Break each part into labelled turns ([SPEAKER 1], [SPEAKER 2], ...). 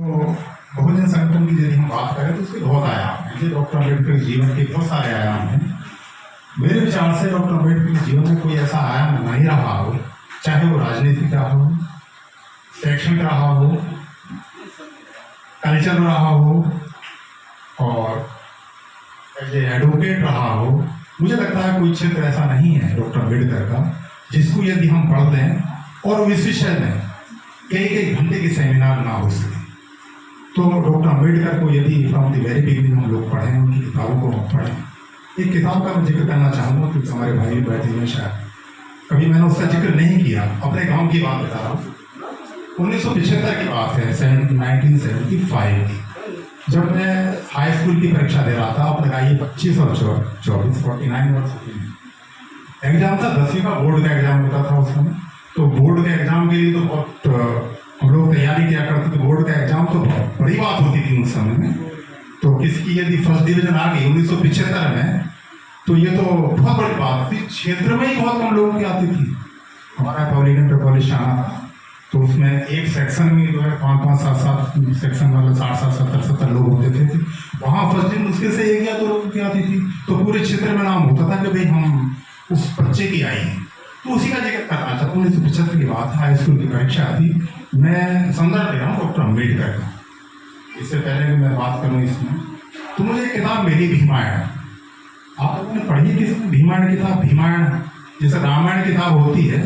[SPEAKER 1] तो बहुजन संगठन की यदि हम बात करें तो उसके बहुत आयाम हैं। डॉक्टर अम्बेडकर के जीवन के बहुत सारे आयाम हैं। मेरे विचार से डॉक्टर अम्बेडकर के जीवन में कोई ऐसा आयाम नहीं रहा हो, चाहे वो राजनीतिक रहा हो, शैक्षणिक रहा हो, कल्चर रहा हो और एडवोकेट रहा हो। मुझे लगता है कोई क्षेत्र ऐसा नहीं है डॉक्टर अम्बेडकर का जिसको यदि हम पढ़ लें और इस विषय में कई कई घंटे के सेमिनार ना हो सके। तो डॉक्टर अम्बेडकर को यदि फ्रॉम द वेरी बिगिनिंग हम लोग पढ़ें, उनकी किताबों को हम पढ़ें। एक किताब का मैं जिक्र करना चाहूँगा क्योंकि हमारे भाई बैठे हुए शायद कभी मैंने उसका जिक्र नहीं किया। अपने गांव की बात बता रहा हूँ। 1975 की बात है, 1975 की, जब मैं हाई स्कूल की परीक्षा दे रहा था। अब लगाइए 25 और 24 49 वर्ष एग्जाम था। 10वीं का बोर्ड का एग्जाम होता था उस समय। तो बोर्ड के एग्जाम के लिए तो बहुत हम लोग तैयारी किया करते थे। बोर्ड का एग्जाम तो बहुत बड़ी बात होती थी उस समय में। तो किसकी यदि फर्स्ट डिवीजन आ गई 1975 में तो ये तो बहुत बड़ी बात थी। क्षेत्र में ही बहुत कम लोगों की आती थी। हमारा पब्लिक इंटर आना था तो उसमें एक सेक्शन में जो है 5-5 7-7 सेक्शन मतलब 60-60 70-70 लोग होते थे। वहाँ फर्स्ट डिवीजन मुश्किल से 1 या 2 लोगों की आती थी। तो पूरे क्षेत्र में नाम होता था कि भाई हम उस बच्चे की आई है। तो उसी का जिक्र करना चाहता हूँ। 1975 की बात, हाई स्कूल की परीक्षा थी। मैं संदर्भ दे रहा हूँ डॉक्टर अम्बेडकर का। इससे पहले कि मैं बात करूँ इसमें, तो मुझे एक किताब मिली भीमायण। आप लोगों ने पढ़ी किसी भीमायण किताब? भीमायण जैसे रामायण किताब होती है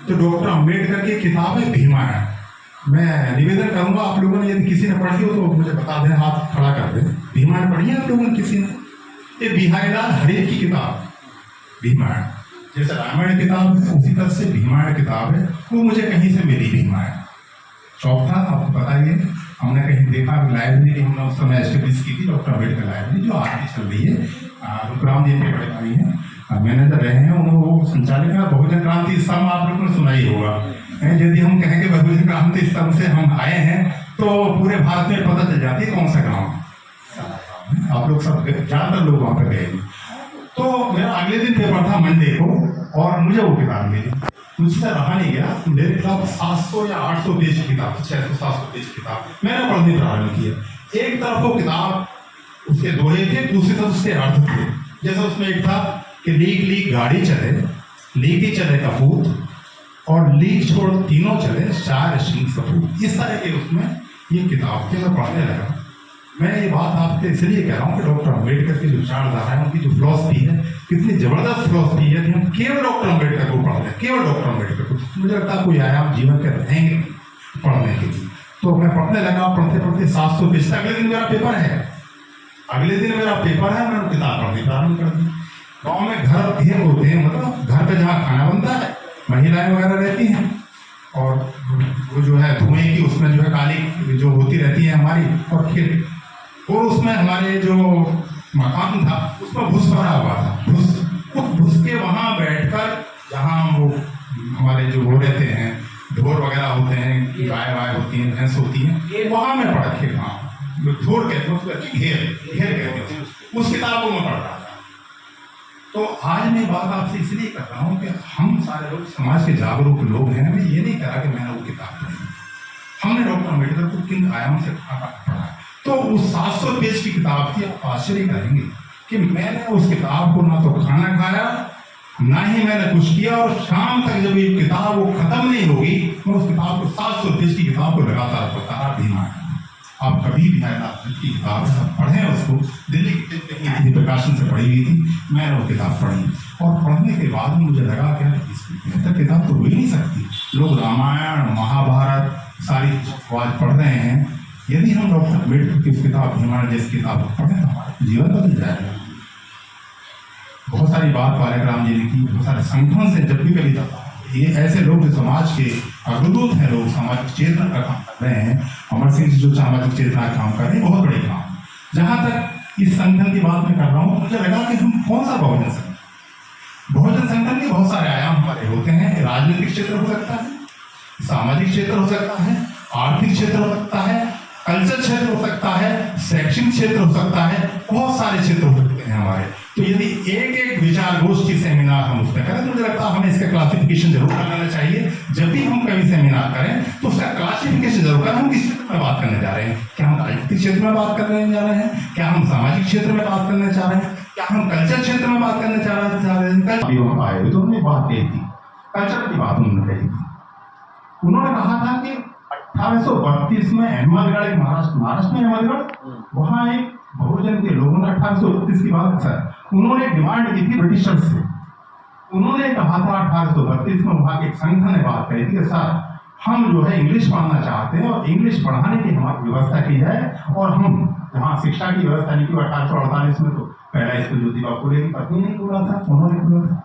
[SPEAKER 1] तो डॉक्टर अम्बेडकर की किताब है भीमायण। मैं निवेदन करूंगा आप लोगों ने यदि किसी ने पढ़ी हो तो मुझे बता दें, हाथ खड़ा कर दें। भीमायण पढ़ी है आप लोगों ने किसी ने? ये बिहारीलाल हरेक की किताब भीमायण। जैसे रामायण किताब है उसी तरह से भीमायण किताब है। वो मुझे कहीं से मिली भीमायण। शौक था, आपको बताइए। हमने कहीं देखा लाइब्रेरी की हमने उस समय एस्टेब्लिश की थी, डॉक्टर अम्बेडकर लाइब्रेरी, जो आज भी चल रही है। रुकराम जी के बड़े भाई हैं, मैनेजर रहे हैं, उन्होंने वो संचालित है। बहुजन क्रांति स्तंभ आप लोगों ने सुना ही होगा। यदि हम कहें कि बहुजन क्रांति स्तंभ से हम आए हैं तो पूरे भारत में पता चल जाती है कौन सा गाँव। आप लोग सब ज़्यादातर लोग वहाँ पर गए। तो मेरा अगले दिन पेपर था मंडे को और मुझे वो किताब मिली। मुझसे रहा नहीं गया। मेरे खिलाफ 700 या 800 पेज की किताब, 600-700 पेज की किताब मैंने पढ़नी प्रारंभ किया। एक तरफ वो किताब उसके दोहे थे, दूसरी तरफ उसके अर्थ थे। जैसे उसमें एक था कि लीक लीक गाड़ी चले, लीक ही चले कपूत, और लीक छोड़ तीनों चले, 4 शीख कपूत। इस तरह के उसमें ये किताब थी। मैं पढ़ने लगा। मैं ये बात आपसे इसलिए कह रहा हूँ कि डॉक्टर अम्बेडकर की जो विचारधारा है, उनकी जो फिलॉसफी है, कितनी जबरदस्त फिलॉसफी है। यदि हम केवल डॉक्टर अम्बेडकर को पढ़ लें, केवल डॉक्टर अम्बेडकर को, मुझे लगता है कोई आयाम जीवन के रहेंगे पढ़ने के लिए। तो मैं पढ़ने लगा, पढ़ते पढ़ते 700 पेज। अगले दिन मेरा पेपर है, मैंने किताब पढ़नी प्रारंभ कर दी। गाँव में घर ढेर होते हैं, मतलब घर पे जहाँ खाना बनता है महिलाएं वगैरह रहती हैं, और वो जो है धुएं की उसमें जो है काली जो होती रहती है हमारी, और फिर और उसमें हमारे जो मकान था उसमें भूस भरा हुआ था। भूस के वहाँ बैठकर, जहाँ वो हमारे जो वो रहते हैं, ढोर वगैरह होते हैं, गाय वाय होती हैं, भैंस होती हैं, वहाँ मैं पढ़ के, वहाँ ढोर कहते हैं उसको, घेर कहते हैं, उस किताब को मैं पढ़ रहा था। तो आज मैं बात आपसे इसलिए कर रहा हूँ कि हम सारे लोग समाज के जागरूक लोग हैं। मैं ये नहीं कहा कि मैंने वो किताब पढ़ी। हमने डॉक्टर अम्बेडकर को किन आयाम से पढ़ा। तो उस 700 पेज की किताब थी। आप आश्चर्य करेंगे कि मैंने उस किताब को ना तो खाना खाया, ना ही मैंने कुछ किया, और शाम तक जब ये किताब वो खत्म नहीं होगी, मैं उस किताब को 700 पेज की किताब को लगातार पढ़ता रहा। भीमायण आप कभी भी की किताब पढ़ें उसको। दिल्ली की प्रकाशन से पढ़ी हुई थी, मैंने वो किताब पढ़ी और पढ़ने के बाद मुझे लगा कि इसकी बेहतर किताब तो हो ही नहीं सकती। लोग रामायण महाभारत सारी आज पढ़ रहे हैं। यदि हम डॉक्टर अम्बेडकर की किताब भीमायण जैसी किताब पढ़ें तो हमारा जीवन बदल जाएगा। बहुत सारी बात बालक जी ने की, बहुत सारे संगठन से जब भी कभी जाता ये ऐसे लोग जो समाज के अग्रदूत हैं, लोग सामाजिक चेतना का काम कर रहे हैं। अमर सिंह जी जो सामाजिक चेतना का काम कर रहे हैं, बहुत बड़े काम। जहाँ तक इस संगठन की बात मैं कर रहा हूँ, मुझे लगा कि हम कौन सा बहुजन संगठन के बहुत सारे आयाम हमारे होते हैं। राजनीतिक क्षेत्र हो सकता है, सामाजिक क्षेत्र हो सकता है, आर्थिक क्षेत्र हो सकता है, कल्चर क्षेत्र हो सकता है, शैक्षणिक क्षेत्र हो सकता है, बहुत सारे क्षेत्र हो सकते हैं हमारे। तो यदि एक एक विचार गोष्ठी सेमिनार हम उसमें करें तो मुझे लगता है हमें इसका क्लासिफिकेशन जरूर कर लेना चाहिए। जब भी हम कभी सेमिनार करें तो उसका क्लासिफिकेशन जरूर करें, हम किस क्षेत्र में बात करने जा रहे हैं। क्या हम राजनीतिक क्षेत्र में बात करने जा रहे हैं, क्या हम सामाजिक क्षेत्र में बात करने जा रहे हैं, क्या हम कल्चर क्षेत्र में बात करने जा रहे हैं। कल हम आए हुए तो उन्होंने बात कही थी, कल्चर की बात उन्होंने कही थी। उन्होंने कहा था कि 1832 में अहमदगढ़, महाराष्ट्र में अहमदगढ़, वहां एक बहुजन के लोगों ने 1832 की बात सर उन्होंने डिमांड की थी ब्रिटिशर्स से। उन्होंने कहा था 1832 में वहां के एक संगठन ने बात कही थी कि सर हम जो है इंग्लिश पढ़ना चाहते हैं और इंग्लिश पढ़ाने की हमारी व्यवस्था की जाए। और हम जहाँ शिक्षा की व्यवस्था नहीं की, 1848 में तो पहला स्कूल ज्योतिबा फुले की पत्नी नहीं खोला था, उन्होंने खोला था।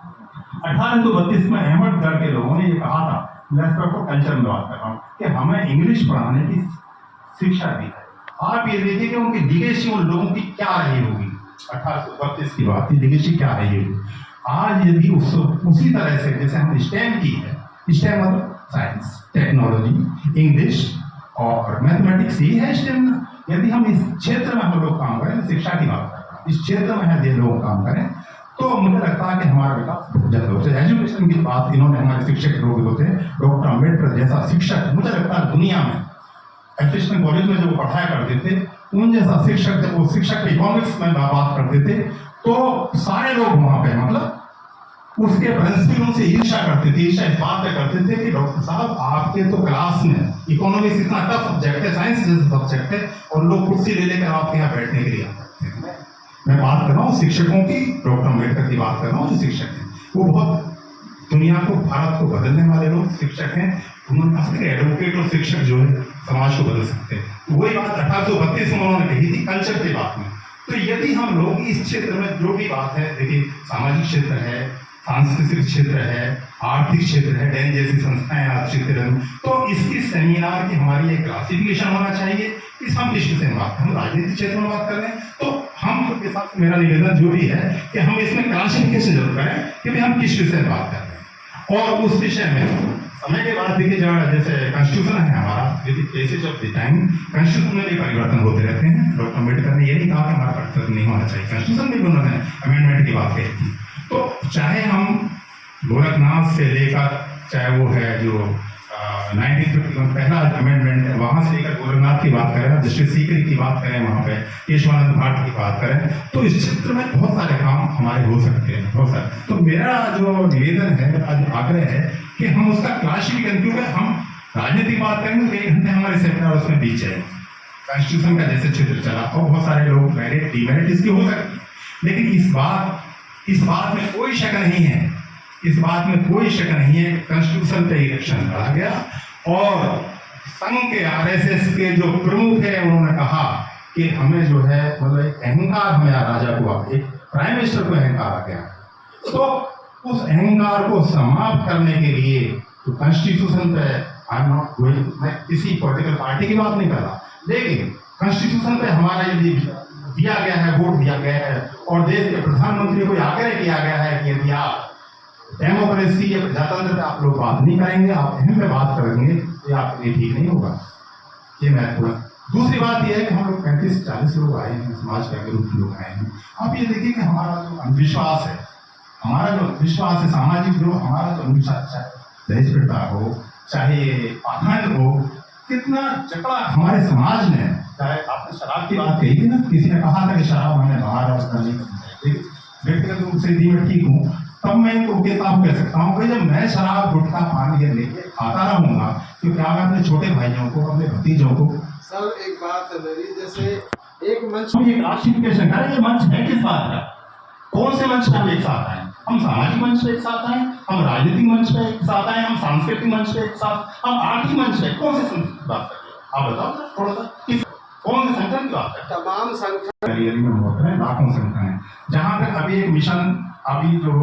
[SPEAKER 1] 1832 में अहमदगढ़ के लोगों ने ये कहा था, को कल्चर में बात कर रहा हूँ, कि हमें इंग्लिश पढ़ाने की शिक्षा दी है। आप ये देखिए कि उनकी लिगेसी उन लोगों की क्या रही होगी। 1832 की बात थी, लिगेसी क्या रही होगी। आज यदि उसी तरह से जैसे हम स्टेम की है, स्टेम मतलब साइंस, टेक्नोलॉजी, इंग्लिश और मैथमेटिक्स ही है स्टेम। यदि हम इस क्षेत्र में हम लोग काम करें, शिक्षा की बात कर रहे हैं, इस क्षेत्र में यदि लोग काम करें तो मुझे लगता है कि हमारा विकास बहुत जल्द होता है। एजुकेशन की बात इन्होंने हमारे शिक्षक लोग होते हैं, डॉक्टर अम्बेडकर जैसा शिक्षक मुझे लगता है दुनिया में एजुकेशन कॉलेज में जब वो पढ़ाया करते थे, उन जैसा शिक्षक जब वो शिक्षक इकोनॉमिक्स में बात करते थे तो सारे लोग वहां पे मतलब उसके प्रिंसिपल उनसे ईर्ष्या करते थे। ईर्ष्या इस बात पे करते थे कि डॉक्टर साहब आपके तो क्लास में इकोनॉमिक्स इतना टफ सब्जेक्ट है, साइंस जैसा सब्जेक्ट है, और लोग कुर्सी ले लेकर आपके यहाँ बैठने के लिए आते हैं। मैं बात कर रहा हूँ शिक्षकों की, डॉक्टर अम्बेडकर की बात कर रहा हूँ जो शिक्षक हैं, वो बहुत दुनिया को, भारत को बदलने वाले लोग शिक्षक हैं। उन्होंने अपने एडवोकेट और शिक्षक जो है समाज को बदल सकते हैं। तो वही बात 1832 में उन्होंने कही थी कल्चर की बात में। तो यदि हम लोग इस क्षेत्र में जो भी बात है, देखिए सामाजिक क्षेत्र है, सांस्कृतिक क्षेत्र है, आर्थिक क्षेत्र है, डैन जैसी संस्थाएं आर्थिक क्षेत्र में, तो इसकी सेमिनार की हमारी एक क्लासिफिकेशन होना चाहिए। इस हम किस विषय में बात करें, हम राजनीतिक क्षेत्र में बात कर रहे हैं तो हम सबके साथ मेरा निवेदन जो भी है कि हम इसमें क्लासिफिकेशन जरूर करें कि भाई हम किस विषय में बात कर रहे हैं। और उस विषय में समय के बाद देखिए जैसे कॉन्स्टिट्यूशन है हमारा, यदि cases of the time constitution में भी परिवर्तन होते रहते हैं। डॉक्टर अम्बेडकर ने ये नहीं कहा कि हमारा परिवर्तन नहीं होना चाहिए, कॉन्स्टिट्यूशन में भी उन्होंने अमेंडमेंट की बात कही थी। तो चाहे हम गोरखनाथ से लेकर, चाहे वो है जो 1951 पहला अमेंडमेंट है, वहां से लेकर गोरखनाथ की बात करें, जस्टिस सीकरी की बात करें, वहां पे केशवानंद भाट की बात करें, तो इस क्षेत्र में बहुत सारे काम हमारे हो सकते हैं, बहुत सारे। तो मेरा जो निवेदन है, मेरा आग्रह है कि हम उसका क्लासिफिकेशन, क्योंकि हम राजनीतिक बात करेंगे तो 1 घंटे हमारे सेमिनार उसमें बीत जाएंगे। कॉन्स्टिट्यूशन का जैसे क्षेत्र चला और बहुत सारे लोग मेरिट डिमेरिट इसकी हो सकती है, लेकिन इस बात में कोई शक नहीं है, इस बात में कोई शक नहीं है कि कॉन्स्टिट्यूशन पे इलेक्शन लड़ा गया और संघ के आरएसएस के जो प्रमुख है उन्होंने कहा कि हमें जो है मतलब एक अहंकार हमें राजा को, एक प्राइम मिनिस्टर को अहंकार आ गया। तो उस अहंकार को समाप्त करने के लिए तो कॉन्स्टिट्यूशन पे आई एम नॉट गोइंग, मैं किसी पॉलिटिकल पार्टी की बात नहीं कर रहा, लेकिन कॉन्स्टिट्यूशन पे हमारा यदि दिया गया है, वोट दिया गया है और देश के प्रधानमंत्री को आग्रह किया गया है कि यदि आप डेमोक्रेसी या प्रजातंत्र पे आप लोग बात नहीं करेंगे, आप अहम पे बात करेंगे, तो ये आपके लिए ठीक नहीं होगा। ये महत्वपूर्ण। दूसरी बात यह है कि हम लोग 35-40 लोग आए हैं, समाज के ग्रुप लोग आए हैं। आप ये देखिए कि हमारा जो अंधविश्वास है, सामाजिक जो हमारा जो अंधविश्वास, चाहे दहेज प्रथा हो, चाहे पाखंड हो, कितना चकड़ा हमारे समाज ने, चाहे आपने शराब की बात कही थी ना, किसी ने कहा था कि शराब हमें बाहर अवस्था नहीं करनी चाहिए। व्यक्तिगत रूप से यदि मैं ठीक हूँ तब मैं इनको साफ कह सकता हूँ कि जब मैं शराब गुटखा पान ये लेके खाता रहूंगा तो क्या मैं अपने छोटे भाइयों को, अपने भतीजों को।
[SPEAKER 2] सर एक बात है मेरी, जैसे एक मंच
[SPEAKER 1] हम ये क्लासिफिकेशन करें, ये मंच है किस बात का, कौन से मंच पे हम एक साथ आए? हम सामाजिक मंच पे एक साथ आए, हम राजनीतिक मंच पे एक साथ आए, हम सांस्कृतिक मंच पे एक साथ, हम आर्थिक मंच पे कौन से बात कर रहे हैं? आप बताओ थोड़ा सा, कौन से संगठन की बात है?
[SPEAKER 2] तमाम संगठन
[SPEAKER 1] में होते हैं, लाखों संगठन है। जहाँ पे अभी एक मिशन, अभी जो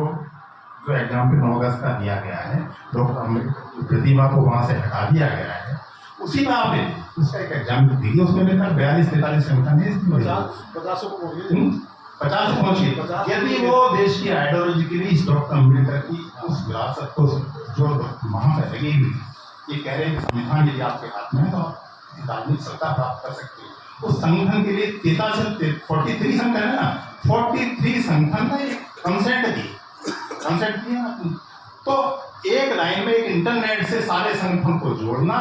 [SPEAKER 1] एग्जाम्पल 9 अगस्त का दिया गया है, डॉक्टर अम्बेडकर प्रतिमा को वहां से हटा दिया गया है, उसी में आप उसका एक एग्जाम्पल दीजिए। उसमें मेरे 42-43 संगठन है,
[SPEAKER 2] 50
[SPEAKER 1] पहुंच गए। यदि वो देश की आइडियोलॉजी के लिए इस डॉक्टर अम्बेडकर की उस विरासत को जो वहां पर लगी हुई, ये कह रहे हैं संविधान यदि आपके हाथ में है तो आप राजनीतिक सत्ता प्राप्त कर सकते हैं। उस संगठन के लिए 43 संगठन है ना, 43 संगठन ने कंसेंट दी, कंसेंट दिया आपने। तो एक लाइन में एक इंटरनेट से सारे संगठन को जोड़ना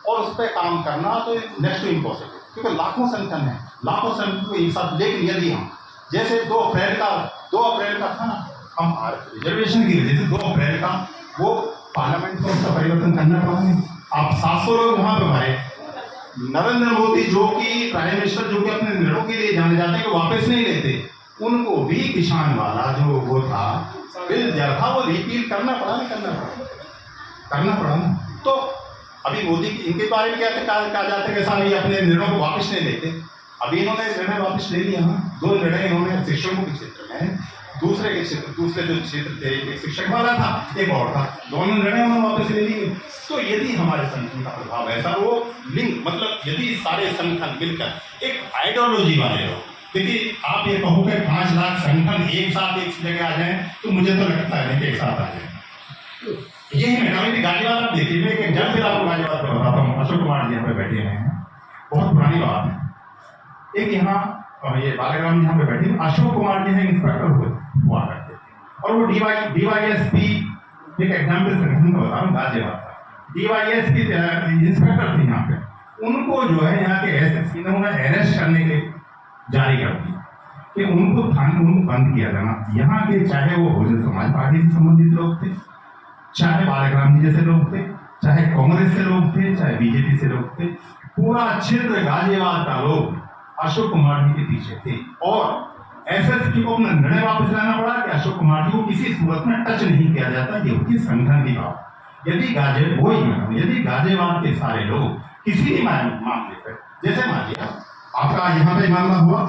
[SPEAKER 1] और उस पर काम करना तो नेक्स्ट टू इम्पॉसिबल, क्योंकि लाखों संगठन है, लाखों संगठन को एक साथ। लेकिन यदि हम जैसे 2 अप्रैल का था ना, हम रिजर्वेशन की वजह से 2 अप्रैल का वो पार्लियामेंट को उसका परिवर्तन करना पड़ा। आप 700 लोग वहां पे मारे। नरेंद्र मोदी जो कि प्राइम मिनिस्टर, जो कि अपने निर्णयों के लिए जाने जाते हैं, कि वापस नहीं लेते, उनको भी किसान वाला जो वो था बिल जब था वो रिपील करना पड़ा, नहीं करना पड़ा ना। तो अभी मोदी इनके बारे में कहा जाता है कि साहब ये अपने निर्णयों को वापस नहीं लेते। अभी इन्होंने निर्णय वापस ले लिया। 2 निर्णय इन्होंने शिक्षकों के क्षेत्र में, दूसरे जो क्षेत्र थे, एक शिक्षक वाला था, एक और था, दोनों निर्णय उन्होंने वापस ले लिए। तो यदि हमारे संगठन का प्रभाव ऐसा, वो लिंक मतलब यदि सारे संगठन मिलकर एक आइडियोलॉजी वाले हो, देखिए आप ये कहो कि 5 लाख संगठन एक साथ एक जगह आ जाए, तो मुझे तो लगता है कि एक साथ आ जाए। यही मेटालिटी गाजियाबाद आप देखिए, मैं एक जब फिर आपको गाजियाबाद का बताता हूँ। अशोक कुमार जी यहाँ पे बैठे हुए हैं, बहुत पुरानी बात है। एक यहाँ ये बालाग्राम यहाँ पे बैठे, अशोक कुमार जी हैं, इंस्पेक्टर हुआ करते थे, और वो DYSP एक एग्जाम्पल संगठन का बता रहा हूँ, गाजियाबाद का DYSP इंस्पेक्टर थे यहाँ पे। उनको जो है यहाँ के SSP ने उन्हें अरेस्ट करने के जारी कर दी कि उनको बंद किया जाना। यहाँ के चाहे वो बहुजन समाज पार्टी से संबंधित लोग थे, चाहे बालाग्राम जी जैसे लोग थे, चाहे कांग्रेस से लोग थे, चाहे बीजेपी से लोग थे, पूरा क्षेत्र गाजियाबाद का लोग अशोक कुमार जी के पीछे थे। और SSP को अपना निर्णय वापस लाना पड़ा कि अशोक कुमार जी को किसी सूरत में टच नहीं किया जाता, ये उनकी संगठन की बात। यदि गाजियाबाद के सारे लोग किसी भी मामले पर, जैसे मान लिया आपका यहाँ पे मामला हुआ,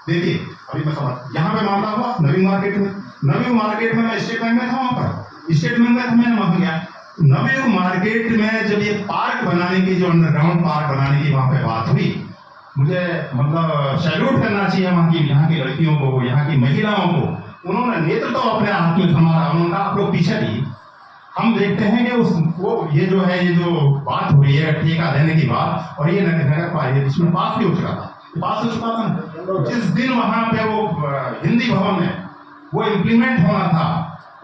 [SPEAKER 1] देखिए अभी मैं समझ, यहाँ पे मामला हुआ नवीन मार्केट में मैं स्टेट बैंक में था, वहां पर स्टेट बैंक में था, मैंने वहां गया। नवीन मार्केट में जब ये पार्क बनाने की, जो अंडरग्राउंड पार्क बनाने की वहां पे बात हुई, मुझे मतलब सैल्यूट करना चाहिए यहाँ की लड़कियों को, यहाँ की महिलाओं को। उन्होंने नेतृत्व अपने हाथ में संभाला, उन्होंने आप लोग पीछे नहीं। हम देखते हैं कि ये जो बात हो रही है ठेका देने की बात, और ये नगर पालिका इसमें पास भी हो चुका था। जिस दिन वहां पे वो हिंदी भवन में वो इम्प्लीमेंट होना था,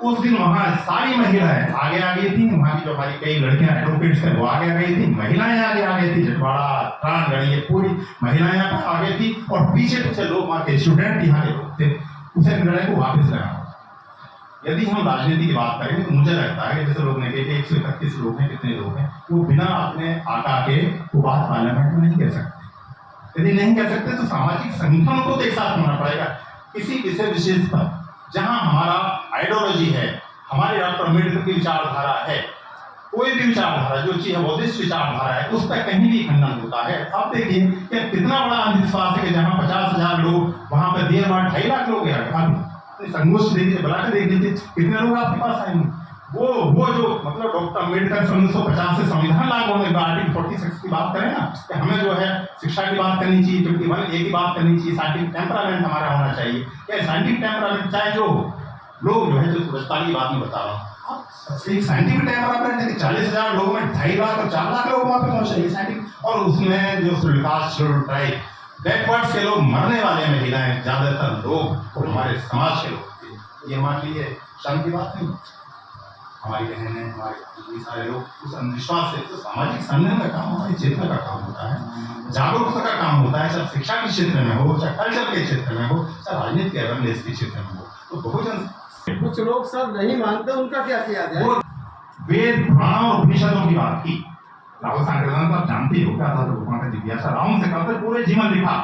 [SPEAKER 1] उस दिन वहां सारी महिलाएं आगे आ गई थी। वहां की जो हमारी कई लड़कियां एडवोकेट्स थे वो आगे आ गई थी, महिलाएं आगे आ गई थी, जटवाड़ा त्राणगढ़ ये पूरी महिलाएं आ गई थी, और पीछे लोग वहां के स्टूडेंट यहाँ के लोग थे। उसे निर्णय को वापस लेना। यदि हम राजनीति की बात करें तो मुझे लगता है कि जैसे लोग ने कहा 131 लोग हैं, कितने लोग हैं, वो बिना अपने आका के वो बात पार्लियामेंट में नहीं कह सकते। यदि नहीं कह सकते तो सामाजिक संगठनों को तो एक साथ होना पड़ेगा किसी विषय विशेष पर, जहां हमारा आइडियोलॉजी है, हमारे डॉक्टर अम्बेडकर की विचारधारा है, कोई भी विचारधारा जो चीज है बौद्धिस्ट विचारधारा है, उस पर कहीं भी खंडन होता है। आप देखिए कि कितना बड़ा अंधविश्वास है कि जहां 50,000 लोग, वहां पर देर बाद 2.5 लाख लोग हैं। संगोष्ठ देखिए, बुला के देख लीजिए कितने लोग आपके पास आएंगे। वो जो मतलब डॉक्टर अम्बेडकर 1950 से संविधान लागू होने के बाद आर्टिकल 46 की बात करें ना, कि हमें जो है शिक्षा की बात करनी चाहिए, 51A की बात करनी चाहिए, साइंटिफिक टेम्परामेंट हमारा होना चाहिए। क्या साइंटिफिक टेम्परामेंट चाहे जो लोग जो है, जो पुरस्कार की बात नहीं बता रहा हूँ, साइंटिफिक टेम्परामेंट है कि 40,000 लोगों में 2.5 लाख और 4 लाख लोग वहां पे पहुंच रहे साइंटिफिक, और उसमें जो विकास ट्राइब बैकवर्ड्स के लोग, मरने वाले महिलाएं ज्यादातर लोग और हमारे समाज के लोग, ये हमारे लिए शर्म की बात नहीं। हमारी बहनें, हमारे सारे लोग उस अंधविश्वास से, तो सामाजिक संगठन का काम हमारे क्षेत्र का काम होता है, जागरूकता का काम होता है, चाहे शिक्षा के क्षेत्र में हो, चाहे कल्चर के क्षेत्र में हो, चाहे राजनीति के अवेयरनेस के क्षेत्र में हो। तो बहुजन
[SPEAKER 2] कुछ लोग सब नहीं मानते, उनका क्या किया जाए?
[SPEAKER 1] वो वेद पुराण और उपनिषदों की बात की। राहुल सांकृतिक तो आप जानते हो क्या था, तो भगवान का जिज्ञासा राम से करते पूरे जीवन लिखा,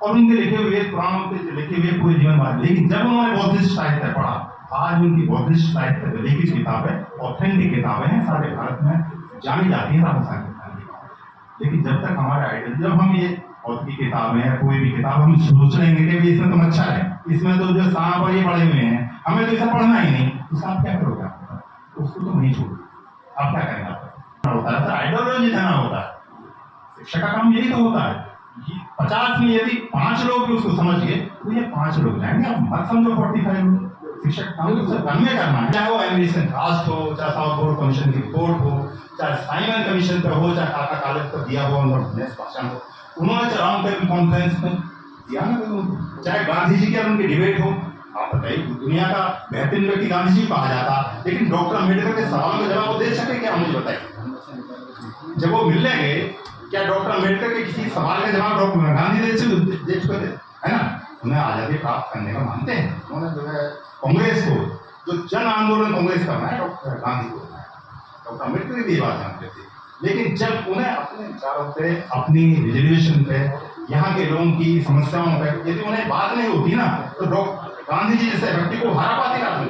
[SPEAKER 1] और उनके लिखे हुए वेद पुराणों के लिखे हुए पूरे जीवन बाद। लेकिन जब उन्होंने बौद्धिस्ट साहित्य पढ़ा, आज उनकी बौद्धिस्ट साहित्य लिखित किताबें, ऑथेंटिक किताबें हैं, सारे भारत में जानी जाती है राहुल सांकृतिक की। लेकिन जब तक हमारे आइडियल, जब हम ये और की किताबें हैं, कोई भी किताब हम सोच लेंगे कि इसमें तो अच्छा है, इसमें तो जो सांप और ये पढ़े हुए हैं, हमें तो इसे पढ़ना ही नहीं, तो आप क्या करोगे? उसको तो नहीं छोड़ोगे, आप क्या करेंगे? होता है आइडियोलॉजी देना होता है, शिक्षा का काम यही तो होता है। 50 में यदि 5 लोग भी उसको समझ गए तो ये 5 लोग जाएंगे। आप मत समझो 45 लोग। शिक्षा का काम तो कन्वे करना है, चाहे वो एमरिसन कास्ट हो, चाहे साउथ बोर्ड कमीशन की रिपोर्ट हो, चाहे साइमन कमीशन पे हो, चाहे टाटा कॉलेज पर दिया हुआ उन्होंने भाषण हो, उन्होंने राउंड टेबल कॉन्फ्रेंस में दिया ना उनको। चाहे गांधी जी की और उनकी डिबेट हो, आप बताइए दुनिया का बेहतरीन व्यक्ति गांधी जी कहा जाता, लेकिन डॉक्टर अम्बेडकर के सवालों का जवाब वो दे सके क्या, मुझे बताइए। जब वो मिलने गए, क्या डॉक्टर अम्बेडकर के किसी सवाल का जवाब डॉक्टर गांधी दे चुके थे, है ना? उन्हें आजादी प्राप्त करने का मानते हैं। उन्होंने जो है कांग्रेस को, जो जन आंदोलन कांग्रेस का बनाया डॉक्टर गांधी को, डॉक्टर अम्बेडकर की बात जानते थे। लेकिन जब उन्हें अपने विचारों पे, अपनी रिजर्वेशन पे, यहाँ के लोगों की समस्याओं पे यदि उन्हें बात नहीं होती ना, तो डॉक्टर गांधी जी जैसे व्यक्ति को हरा पाते आदमी।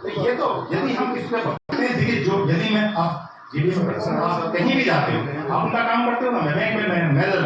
[SPEAKER 1] तो ये तो यदि हम इस पे देखिए, जो यदि मैं आप जीडी में आप कहीं भी जाते हो, आप उनका काम करते हो ना, मैं बैंक में मैनेजर